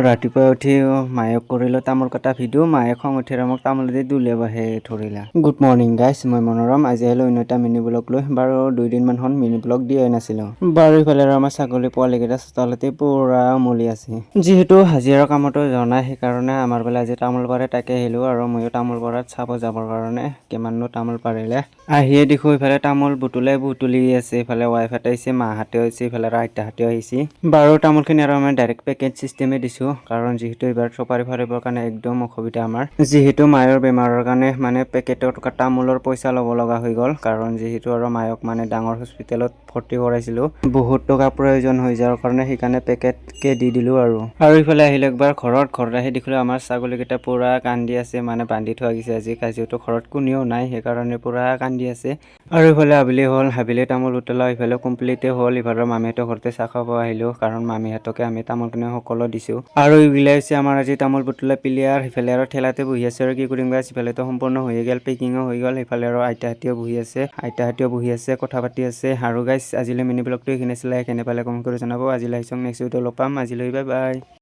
ৰাতিপুৱা উঠি মায়ক কৰিলোঁ তামোল কটা ভিডিঅ'। মায়ে খং উঠি মোক তামোলেদি দুলিয়াবহে ধৰিলা। গুড মৰ্ণিং গাইছ, মই মনোৰম। আজি আহিলোঁ অন্য এটা মিনি ব্লগ লৈ। বাৰু 2 দিনমান হ'ল মিনি ব্লগ দিয়াই নাছিলোঁ। বাৰু ইফালে আমাৰ ছাগলী পোৱালিকেইটা চোতালতে পুৰা উমলি আছে। যিহেতু হাজিৰা কামতো জনাই, সেইকাৰণে আমাৰ বোলে আজি তামোল পাৰে, তাকে আহিলোঁ আৰু ময়ো তামোল পৰাত চাব যাবৰ কাৰণে। কিমাননো তামোল পাৰিলে আহিয়ে দেখোঁ ইফালে তামোল বুটলি আছে। ইফালে ৱাইফহঁতে আহিছে, মাহঁতেও আহিছে, ইফালে আইতাহঁতেও আহিছে। বাৰু তামোলখিনি আৰু আমি ডাইৰেক্ট পেকেট চিষ্টেমে দিছোঁ, কাৰণ যিহেতু এইবাৰ চপাৰী ফাৰিবৰ কাৰণে একদম অসুবিধা আমাৰ। যিহেতু মায়ৰ বেমাৰৰ কাৰণে মানে পেকেটত তামোলৰ পইচা ল'ব লগা হৈ গ'ল, কাৰণ যিহেতু আৰু মায়ক মানে ডাঙৰ হস্পিটেলত ভৰ্তি কৰাইছিলোঁ, বহুত টকা প্ৰয়োজন হৈ যোৱাৰ কাৰণে সেইকাৰণে পেকেটকে দি দিলোঁ আৰু ইফালে আহিলোঁ একবাৰ ঘৰত আহি দেখিলোঁ আমাৰ ছাগলীকেইটা পুৰা কান্দি আছে, মানে বান্ধি থোৱা গৈছে আজি, যিহেতু ঘৰত কোনেও নাই সেইকাৰণে পুৰা কান্দি আছে। আৰু ইফালে আবেলি হ'ল, আবেলি তামোল বুটলা ইফালে কমপ্লিটে হ'ল। ইফালে মামীহঁতৰ ঘৰতে চাহ খাব আহিলোঁ, কাৰণ মামীহঁতকে আমি তামোলখিনি সকলো দিছোঁ। আৰু এইবিলাক হৈছে আমাৰ আজি তামোল বুটলা প্লেয়াৰ। সিফালে আৰু ঠেলাতে বহি আছে আৰু কি কৰিম গাইছ, সিফালেতো সম্পূৰ্ণ হৈয়ে গ'ল, পেকিঙো হৈ গ'ল। সিফালে আৰু আইতাহঁতেও বহি আছে, কথা পাতি আছে। আৰু গাইছ আজিলৈ মিনি ব্লগটো এইখিনি আছিলে, কেনে পালে কমেণ্ট কৰি জনাব। আজিলৈ আহিছোঁ, নেক্সট ভিডিঅ' লগ পাম। আজিলৈ বাই বাই।